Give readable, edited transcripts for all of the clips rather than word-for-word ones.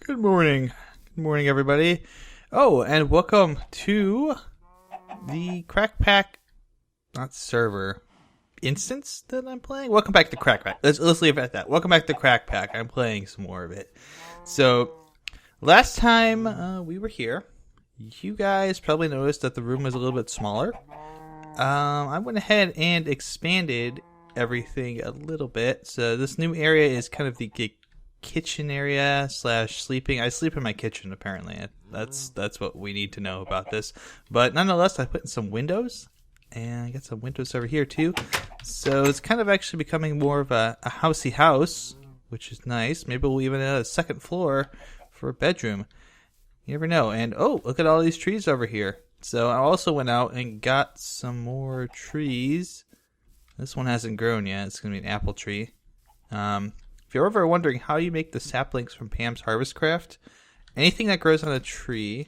Good morning. Good morning, everybody. Oh, and welcome to the Crackpack, not server, instance that I'm playing. Welcome back to Crackpack. Let's leave it at that. Welcome back to Crackpack. I'm playing some more of it. So, last time we were here, you guys probably noticed that the room was a little bit smaller. I went ahead and expanded everything a little bit. So this new area is kind of the kitchen area / sleeping. I sleep in my kitchen, apparently. That's what we need to know about this. But nonetheless, I put in some windows, and I got some windows over here too. So it's kind of actually becoming more of a housey house, which is nice. Maybe we'll even add a second floor for a bedroom. You never know. And oh, look at all these trees over here. So I also went out and got some more trees. This one hasn't grown yet. It's going to be an apple tree. If you're ever wondering how you make the saplings from Pam's Harvest Craft, anything that grows on a tree.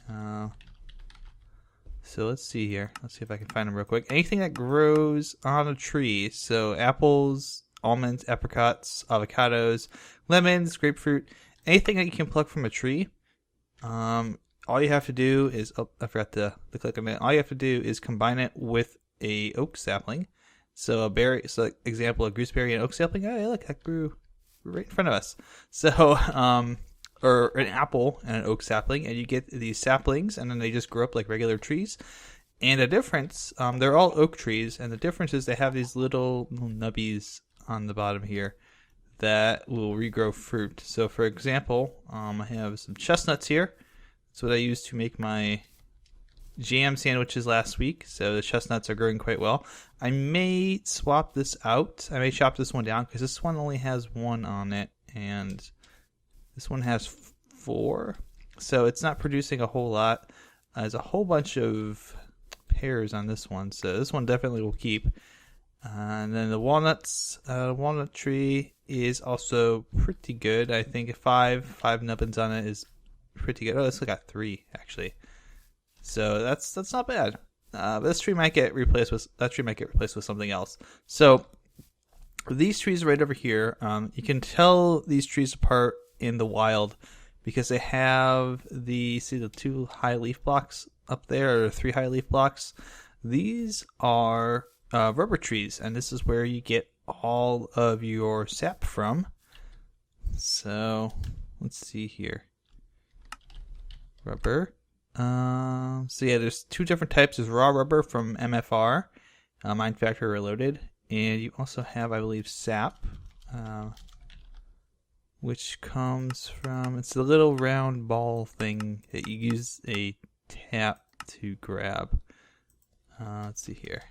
So let's see here. Let's see if I can find them real quick. Anything that grows on a tree. So apples, almonds, apricots, avocados, lemons, grapefruit. Anything that you can pluck from a tree. All you have to do is, I forgot to click on it. All you have to do is combine it with a oak sapling. So example, a gooseberry and oak sapling. Oh, look, that grew right in front of us. So, or an apple and an oak sapling, and you get these saplings, and then they just grow up like regular trees. And the difference, they're all oak trees, and the difference is they have these little nubbies on the bottom here that will regrow fruit. So, for example, I have some chestnuts here. That's what I used to make my jam sandwiches last week. So the chestnuts are growing quite well. I may swap this out. I may chop this one down because this one only has one on it, and this one has 4. So it's not producing a whole lot. There's a whole bunch of pears on this one, so this one definitely will keep. And then the walnuts, walnut tree is also pretty good. I think 5 nubbins on it is pretty good. Oh, this got 3 actually. So that's not bad. This tree might get replaced with something else. So these trees right over here, you can tell these trees apart in the wild because they have the 2 high leaf blocks up there, or 3 high leaf blocks. These are rubber trees, and this is where you get all of your sap from. So let's see here. Rubber. So yeah, there's 2 different types. There's raw rubber from MFR, Mind Factory Reloaded, and you also have, I believe, sap, which comes from, it's a little round ball thing that you use a tap to grab. Let's see here.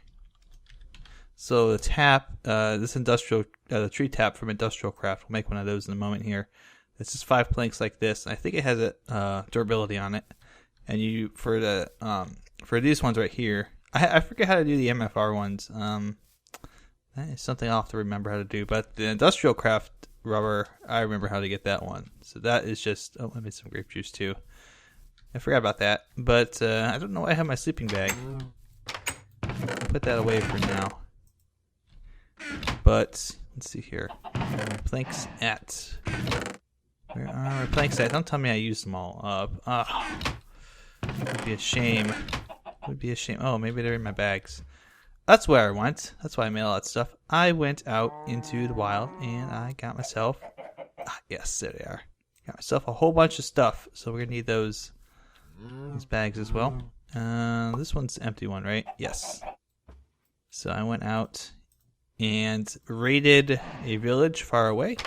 So the tap, the tree tap from Industrial Craft, we'll make one of those in a moment here. It's just 5 planks like this. I think it has a durability on it. And you for these ones right here, I forget how to do the MFR ones. That is something I'll have to remember how to do. But the Industrial Craft rubber, I remember how to get that one. So that is just, I made some grape juice too. I forgot about that. But I don't know why I have my sleeping bag. I'll put that away for now. But let's see here. Planks at. Where are my planks at? Don't tell me I used them all up. Would be a shame. Oh, maybe they're in my bags. That's where I went. That's why I made all that stuff. I went out into the wild and I got myself. Yes, there they are. Got myself a whole bunch of stuff. So we're gonna need these bags as well. This one's the empty one, right? Yes. So I went out and raided a village far away.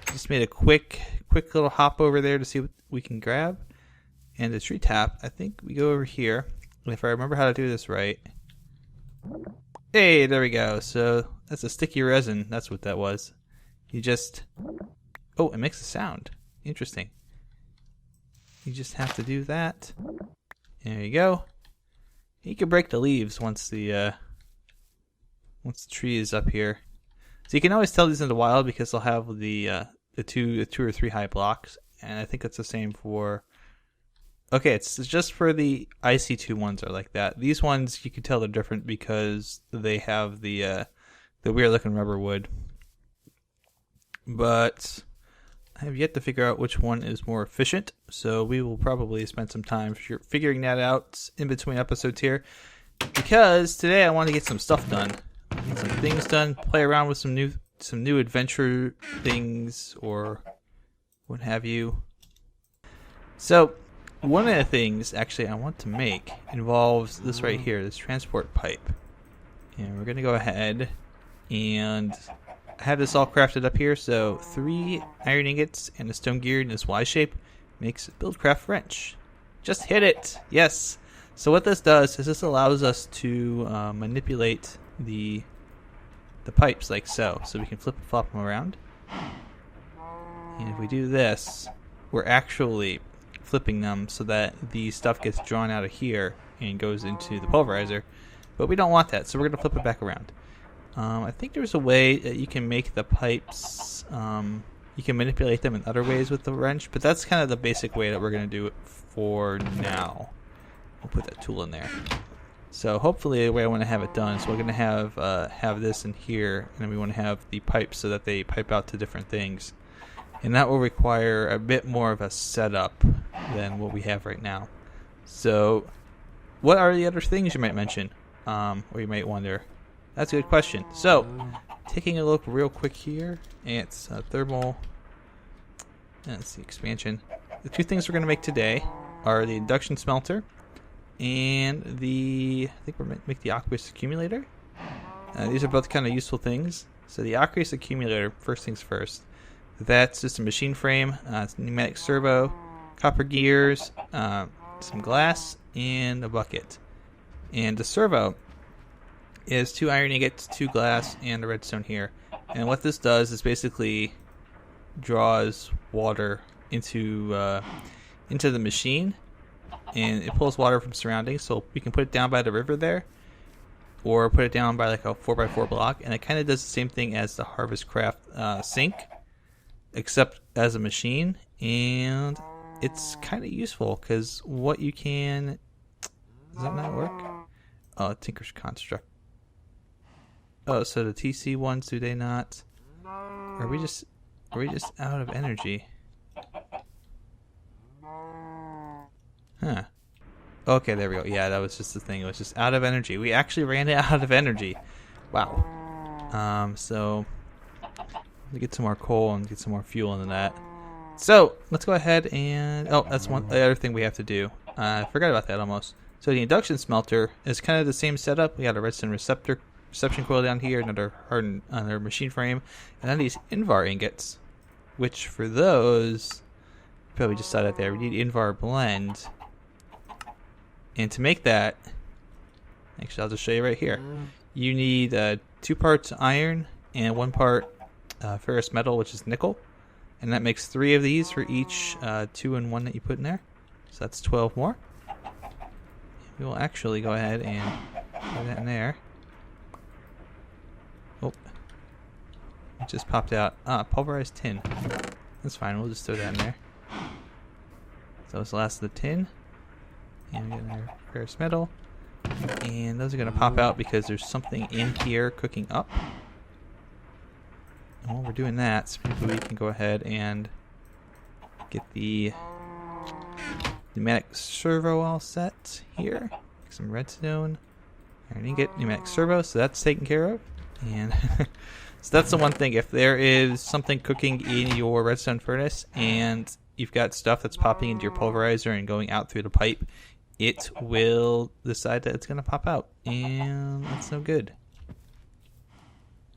Just made a quick little hop over there to see what we can grab. And the tree tap, I think we go over here. And if I remember how to do this right. Hey, there we go. So that's a sticky resin. That's what that was. You just... Oh, it makes a sound. Interesting. You just have to do that. There you go. You can break the leaves once the tree is up here. So you can always tell these in the wild because they'll have the 2 or 3 high blocks. And I think it's the same for... Okay, it's just for the IC2 ones are like that. These ones, you can tell they're different because they have the weird looking rubber wood. But I have yet to figure out which one is more efficient, so we will probably spend some time figuring that out in between episodes here, because today I want to get some stuff done. Get some things done, play around with some new adventure things or what have you. So one of the things actually I want to make involves this right here, this transport pipe. And we're gonna go ahead and have this all crafted up here. So 3 iron ingots and a stone gear in this Y shape makes a buildcraft wrench. Just hit it! Yes! So what this does is this allows us to manipulate the pipes like so. So we can flip and flop them around. And if we do this, we're actually flipping them so that the stuff gets drawn out of here and goes into the pulverizer. But we don't want that, so we're going to flip it back around. I think there's a way that you can make the pipes, you can manipulate them in other ways with the wrench, but that's kind of the basic way that we're going to do it for now. We'll put that tool in there. So hopefully the way I want to have it done is we're going to have this in here, and then we want to have the pipes so that they pipe out to different things. And that will require a bit more of a setup than what we have right now. So what are the other things you might mention? Or you might wonder. That's a good question. So taking a look real quick here, it's thermal, let's see, expansion. The 2 things we're going to make today are the induction smelter and I think we're going to make the aqueous accumulator. These are both kind of useful things. So the aqueous accumulator, first things first, that's just a machine frame, it's a pneumatic servo, copper gears, some glass, and a bucket. And the servo is 2 iron ingots, 2 glass, and a redstone here. And what this does is basically draws water into the machine, and it pulls water from surroundings. So we can put it down by the river there, or put it down by like a 4x4 block, and it kind of does the same thing as the Harvest Craft sink, except as a machine. And it's kind of useful because what you can, does that not work? Oh, Tinker's Construct. Oh, so the TC ones, do they not? Are we just out of energy? Huh. Okay, there we go. Yeah, that was just the thing. It was just out of energy. We actually ran out of energy. Wow. So let's get some more coal and get some more fuel into that. So let's go ahead and that's the other thing we have to do. I forgot about that almost. So the induction smelter is kind of the same setup. We got a redstone reception coil down here, another hardened machine frame, and then these Invar ingots, which for those, probably just saw that there, we need Invar blend. And to make that, actually I'll just show you right here. You need 2 parts iron and 1 part ferrous metal, which is nickel. And that makes 3 of these for each 2 and 1 that you put in there. So that's 12 more. We will actually go ahead and put that in there. Oh, it just popped out. Pulverized tin. That's fine, we'll just throw that in there. So that was the last of the tin. And we got our ferrous metal. And those are going to pop out because there's something in here cooking up. And while we're doing that, we can go ahead and get the pneumatic servo all set here. Some redstone, iron ingot, pneumatic servo, so that's taken care of. And so that's the one thing. If there is something cooking in your redstone furnace and you've got stuff that's popping into your pulverizer and going out through the pipe, it will decide that it's going to pop out. And that's no good.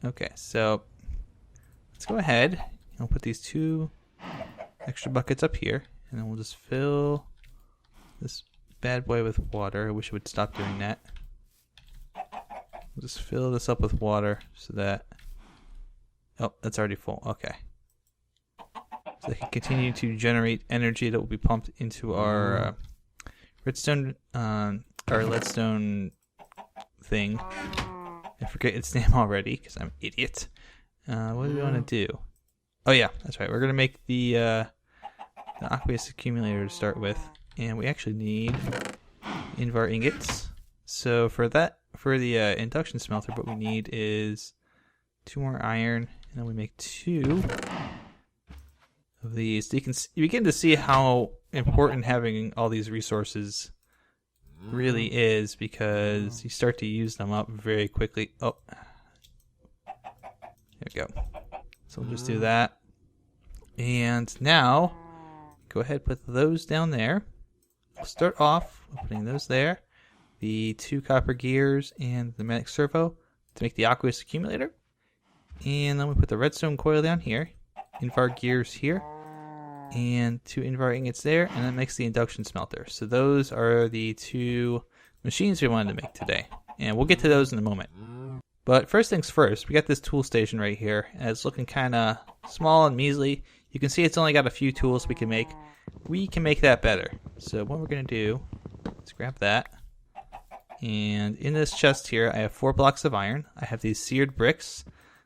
Okay, so let's go ahead and we'll put these 2 extra buckets up here, and then we'll just fill this bad boy with water. I wish it would stop doing that. We'll just fill this up with water so that, oh, that's already full. Okay. So they can continue to generate energy that will be pumped into our redstone, our leadstone thing. I forget its name already because I'm an idiot. What do we want to do? Oh yeah, that's right. We're gonna make the aqueous accumulator to start with, and we actually need Invar ingots. So for that, for the induction smelter, what we need is 2 more iron, and then we make 2 of these. So you begin to see how important having all these resources really is, because you start to use them up very quickly. Oh, there we go. So we'll just do that. And now, go ahead and put those down there. We'll start off putting those there. The 2 copper gears and the magnetic servo to make the aqueous accumulator. And then we put the redstone coil down here. Invar gears here. And 2 Invar ingots there. And that makes the induction smelter. So those are the 2 machines we wanted to make today. And we'll get to those in a moment. But first things first, we got this tool station right here. And it's looking kind of small and measly. You can see it's only got a few tools we can make. We can make that better. So what we're going to do, let's grab that. And in this chest here, I have 4 blocks of iron. I have these seared bricks.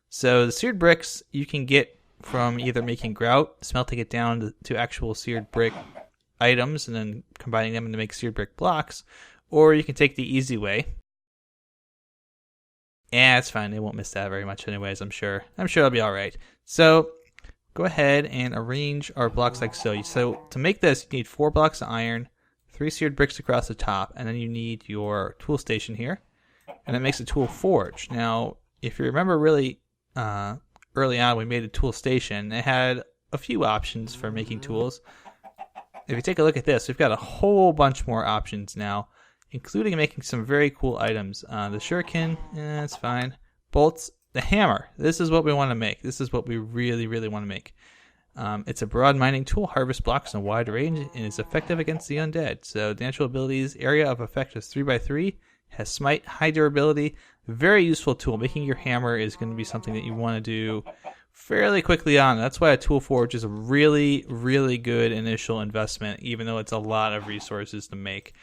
So the seared bricks you can get from either making grout, smelting it down to actual seared brick items, and then combining them to make seared brick blocks. Or you can take the easy way. Yeah, it's fine. They won't miss that very much anyways, I'm sure. I'm sure it'll be alright. So go ahead and arrange our blocks like so. So to make this, you need 4 blocks of iron, 3 seared bricks across the top, and then you need your tool station here. And that makes a tool forge. Now, if you remember really early on, we made a tool station. It had a few options for making tools. If you take a look at this, we've got a whole bunch more options now, including making some very cool items. The shuriken, it's fine. Bolts, the hammer. This is what we want to make. This is what we really, really want to make. It's a broad mining tool, harvest blocks in a wide range, and is effective against the undead. So the natural abilities, area of effect is 3x3, has smite, high durability, very useful tool. Making your hammer is going to be something that you want to do fairly quickly on. That's why a tool forge is a really, really good initial investment, even though it's a lot of resources to make.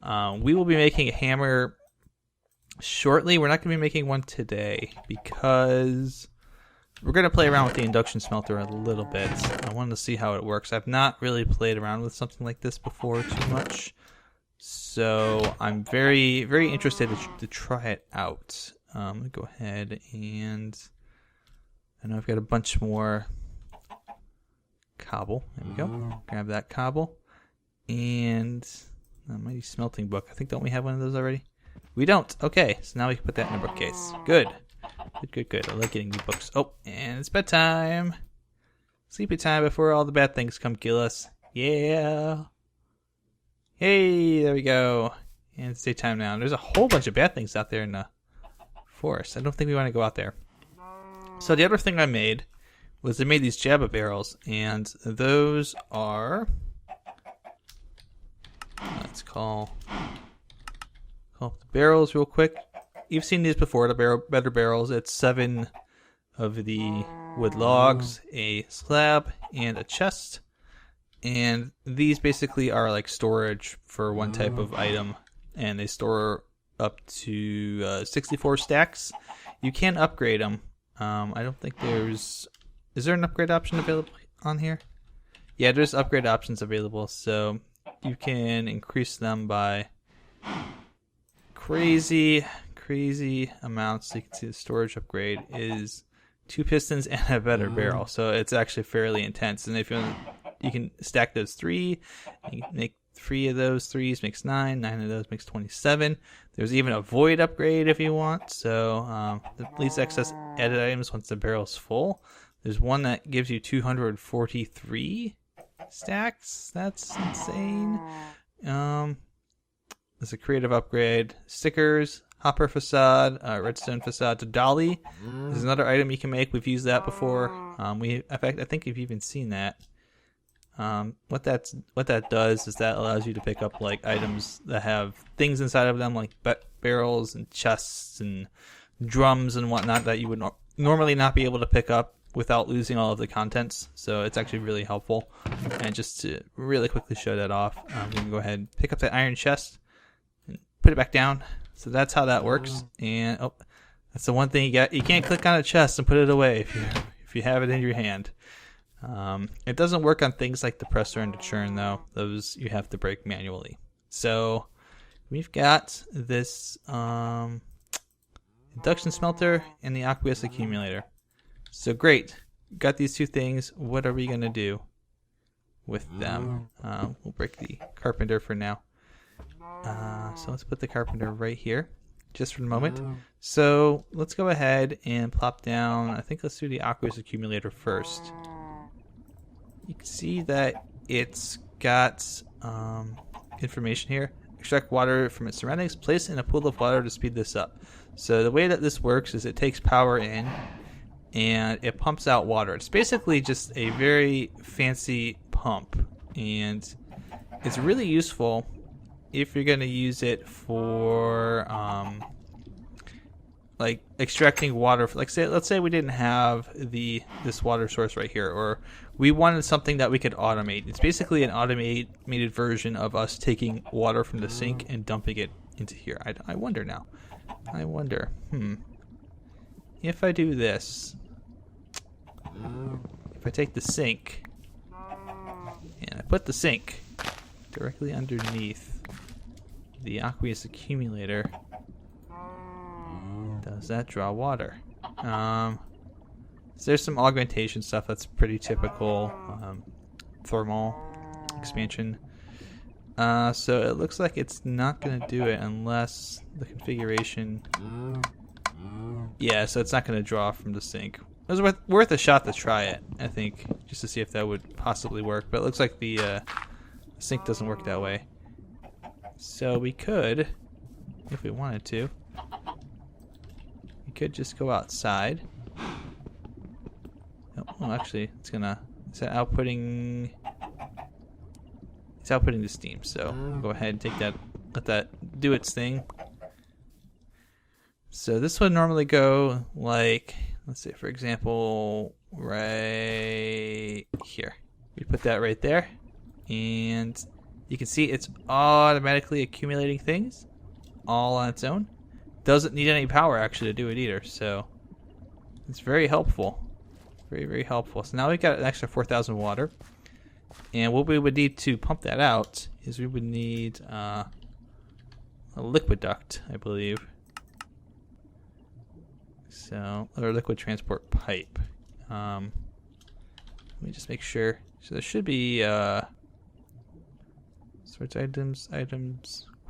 We will be making a hammer shortly. We're not going to be making one today because we're going to play around with the induction smelter a little bit. I wanted to see how it works. I've not really played around with something like this before too much, so I'm very, very interested to try it out. I'm going to go ahead and I know I've got a bunch more cobble. There we go. Grab that cobble. And a mighty smelting book. I think, don't we have one of those already? We don't. Okay, so now we can put that in a bookcase. Good. Good. I like getting new books. Oh, and it's bedtime. Sleepy time before all the bad things come kill us. Yeah. Hey, there we go. And it's daytime now. There's a whole bunch of bad things out there in the forest. I don't think we want to go out there. So the other thing I made was I made these Jabba barrels, and those are, let's call the barrels real quick. You've seen these before, the better barrels. It's 7 of the wood logs, a slab, and a chest. And these basically are like storage for one type of item, and they store up to 64 stacks. You can upgrade them. I don't think is there an upgrade option available on here? Yeah, there's upgrade options available, so you can increase them by crazy amounts. So you can see the storage upgrade is 2 pistons and a better barrel, so it's actually fairly intense. And if you can stack those 3, you can make 3 of those 3s makes 9, 9 of those makes 27. There's even a void upgrade if you want, so that leaves excess added items once the barrel's full. There's one that gives you 243 stacks. That's insane. There's a creative upgrade. Stickers, hopper facade, redstone facade to dolly. There's another item you can make. We've used that before. In fact, I think you've even seen that. What that does is that allows you to pick up like items that have things inside of them, like barrels and chests and drums and whatnot that you would normally not be able to pick up without losing all of the contents. So it's actually really helpful. And just to really quickly show that off, we can go ahead and pick up that iron chest and put it back down. So that's how that works. And that's the one thing you got. You can't click on a chest and put it away if you have it in your hand. It doesn't work on things like the presser and the churn, though. Those you have to break manually. So we've got this induction smelter and the aqueous accumulator. So great. Got these 2 things. What are we going to do? with them. We'll break the carpenter for now. So let's put the carpenter right here, just for the moment. So let's go ahead and plop down. I think let's do the aqueous accumulator first. You can see that it's got information here. Extract water from its surroundings. Place in a pool of water to speed this up. So the way that this works is it takes power in and it pumps out water. It's basically just a very fancy pump, and it's really useful if you're going to use it for like extracting water. Like let's say we didn't have this water source right here, or we wanted something that we could automate. It's basically an automated version of us taking water from the sink and dumping it into here. I wonder now. I wonder. If I do this, if I take the sink and I put the sink directly underneath the aqueous accumulator, does that draw water? So there's some augmentation stuff that's pretty typical. Thermal expansion. So it looks like it's not going to do it unless the configuration... Yeah, so it's not going to draw from the sink. It was worth a shot to try it, I think, just to see if that would possibly work. But it looks like the sink doesn't work that way. So we could, if we wanted to, we could just go outside. Oh, actually, it's gonna... Is that outputting... It's outputting the steam, so we'll go ahead and take that, let that do its thing. So this would normally go like, let's say for example, right here. We put that right there, and you can see it's automatically accumulating things all on its own. Doesn't need any power actually to do it either, so it's very helpful. Very, very helpful. So now we've got an extra 4,000 water. And what we would need to pump that out is we would need a liquid duct, I believe. So, or liquid transport pipe. Let me just make sure. So there should be sorts items,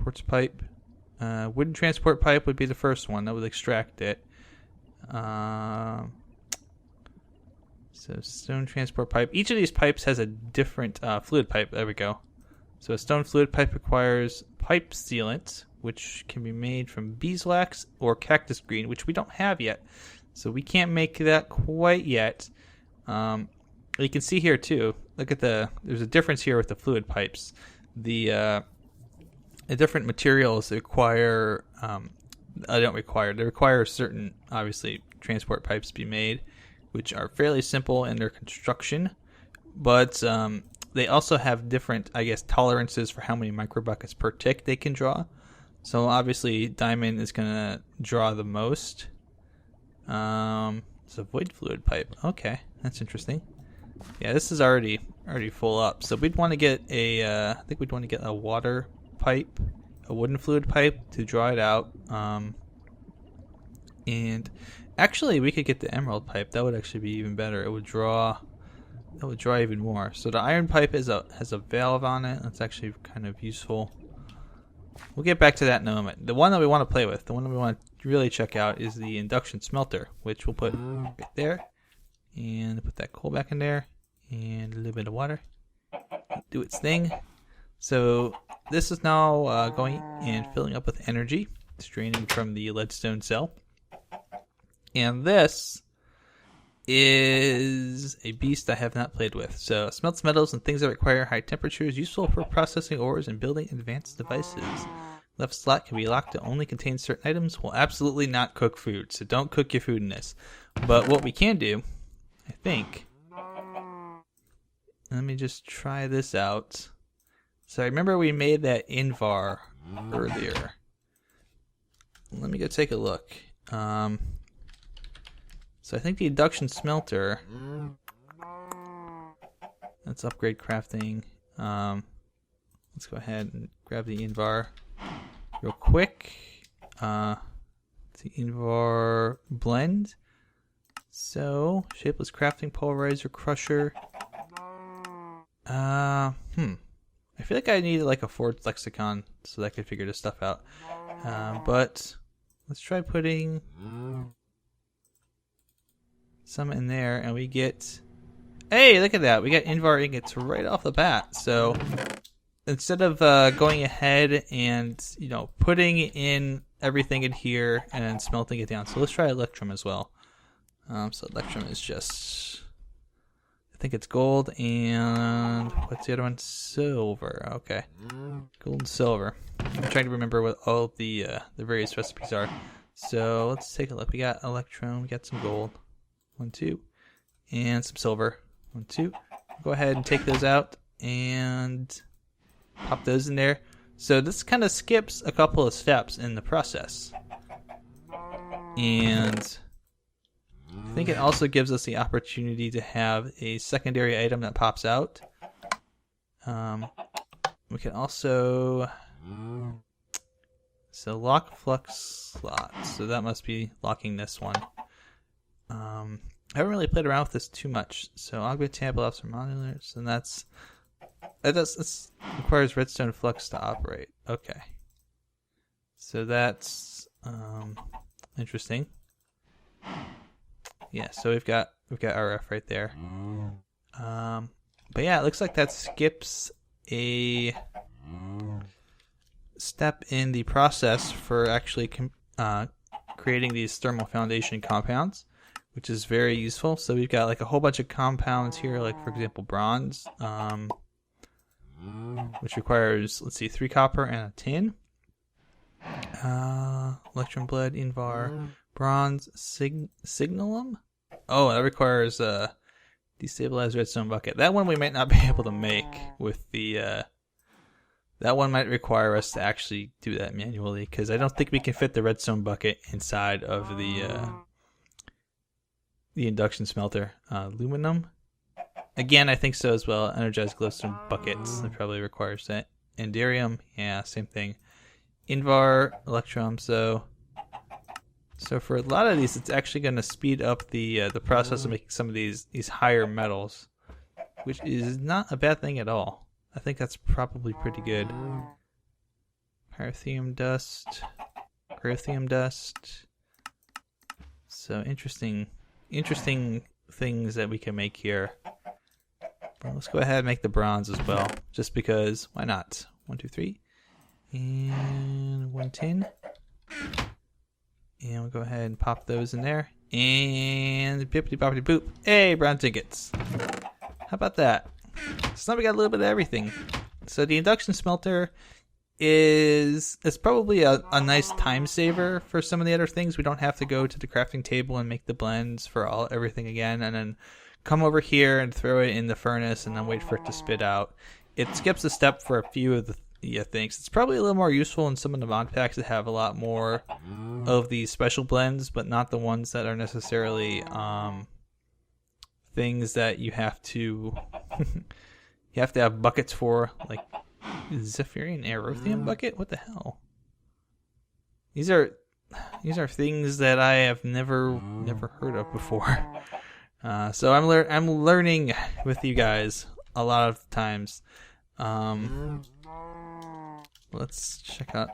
quartz pipe. Wooden transport pipe would be the first one that would extract it. So stone transport pipe. Each of these pipes has a different fluid pipe. There we go. So a stone fluid pipe requires pipe sealant, which can be made from beeswax or cactus green, which we don't have yet. So we can't make that quite yet. You can see here too. Look at there's a difference here with the fluid pipes. The different materials require, they require certain, obviously, transport pipes to be made, which are fairly simple in their construction, but they also have different, I guess, tolerances for how many microbuckets per tick they can draw. So obviously, diamond is going to draw the most. It's a void fluid pipe. Okay, that's interesting. Yeah, this is already full up. So we'd want to get I think we'd want to get a water pipe, a wooden fluid pipe to draw it out. And actually, we could get the emerald pipe. That would actually be even better. It would draw even more. So the iron pipe has a valve on it. That's actually kind of useful. We'll get back to that in a moment. The one that we want to play with, the one that we want to really check out, is the induction smelter, which we'll put right there. And put that coal back in there. And a little bit of water. Do its thing. So this is now going and filling up with energy. It's draining from the leadstone cell. And this is a beast I have not played with. So, smelts metals and things that require high temperatures, useful for processing ores and building advanced devices. Left slot can be locked to only contain certain items. Will absolutely not cook food, so don't cook your food in this. But what we can do, I think, let me just try this out. So I remember we made that invar earlier. Let me go take a look. So I think the induction smelter, let's upgrade crafting. Let's go ahead and grab the invar real quick. The invar blend. So shapeless crafting, polarizer, crusher. I feel like I need like a Ford lexicon so that I could figure this stuff out. But let's try putting some in there, and we get... Hey, look at that. We got Invar ingots right off the bat. So instead of going ahead and, you know, putting in everything in here and then smelting it down. So let's try Electrum as well. So Electrum is just... I think it's gold and what's the other one? Silver. Okay, gold and silver. I'm trying to remember what all the various recipes are. So let's take a look. We got electrum, we got some gold, 1, 2, and some silver, 1, 2. Go ahead and take those out and pop those in there. So this kind of skips a couple of steps in the process, and I think it also gives us the opportunity to have a secondary item that pops out. We can also... So lock flux slot. So that must be locking this one. I haven't really played around with this too much. So augment tab allows for modulars, and that requires redstone flux to operate. Okay. So that's interesting. Yeah, so we've got RF right there. But yeah, it looks like that skips a step in the process for actually creating these thermal foundation compounds, which is very useful. So we've got like a whole bunch of compounds here, like for example bronze, which requires, let's see, 3 copper and a tin. Electrum blood, Invar, bronze, signalum. Oh, that requires destabilized redstone bucket. That one we might not be able to make with the. That one might require us to actually do that manually, because I don't think we can fit the redstone bucket inside of the induction smelter. Aluminum. Again, I think so as well. Energized glowstone buckets. That probably requires that. Andarium, yeah, same thing. Invar, electrum. So for a lot of these, it's actually going to speed up the process of making some of these higher metals, which is not a bad thing at all. I think that's probably pretty good. Pyrotheum dust, Grothium dust. So interesting things that we can make here. Well, let's go ahead and make the bronze as well, just because. Why not? 1, 2, 3, and 1 tin. And we'll go ahead and pop those in there. And bippity boppity boop. Hey, brown tickets. How about that? So now we got a little bit of everything. So the induction smelter it's probably a nice time saver for some of the other things. We don't have to go to the crafting table and make the blends for everything again, and then come over here and throw it in the furnace and then wait for it to spit out. It skips a step for a few of the things. It's probably a little more useful in some of the mod packs that have a lot more of these special blends, but not the ones that are necessarily things that you have to have buckets for, like Zephyrian Aerothium bucket. What the hell? These are things that I have never heard of before. So I'm learning with you guys a lot of times. Let's check out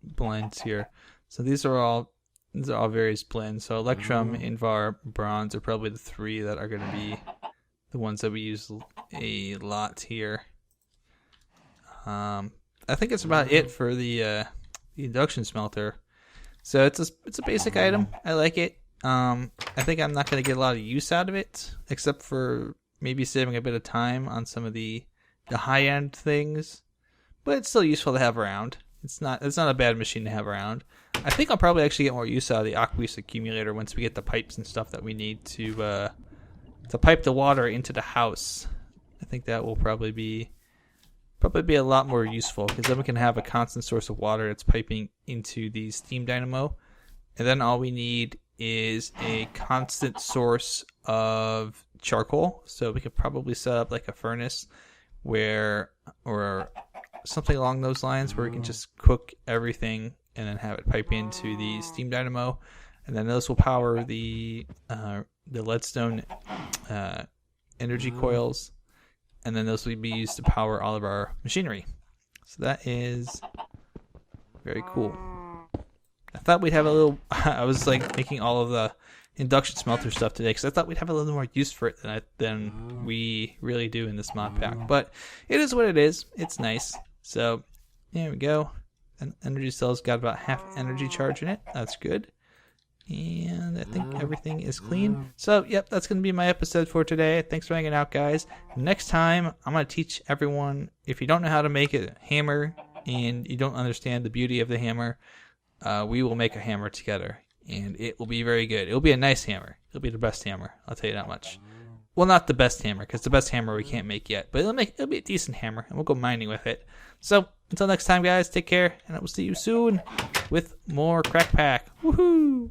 blends here. So these are all various blends. So Electrum, Invar, Bronze are probably the 3 that are going to be the ones that we use a lot here. I think it's about it for the induction smelter. So it's a basic item. I like it. I think I'm not going to get a lot of use out of it, except for maybe saving a bit of time on some of the high-end things. But it's still useful to have around. It's not a bad machine to have around. I think I'll probably actually get more use out of the aqueous accumulator once we get the pipes and stuff that we need to pipe the water into the house. I think that will probably be a lot more useful, because then we can have a constant source of water that's piping into the steam dynamo, and then all we need is a constant source of charcoal. So we could probably set up like a furnace or something along those lines, where we can just cook everything and then have it pipe into the steam dynamo, and then those will power the leadstone energy coils, and then those will be used to power all of our machinery. So that is very cool. I thought we'd have a little, I was like making all of the induction smelter stuff today because I thought we'd have a little more use for it than we really do in this mod pack. But it is what it is. It's nice. So there we go. An energy cell's got about half energy charge in it. That's good. And I think everything is clean. So, yep, that's going to be my episode for today. Thanks for hanging out, guys. Next time, I'm going to teach everyone, if you don't know how to make a hammer and you don't understand the beauty of the hammer, we will make a hammer together. And it will be very good. It will be a nice hammer. It'll be the best hammer. I'll tell you that much. Well, not the best hammer, because the best hammer we can't make yet. But it'll be a decent hammer, and we'll go mining with it. So, until next time, guys, take care, and I will see you soon with more Crackpack. Woohoo!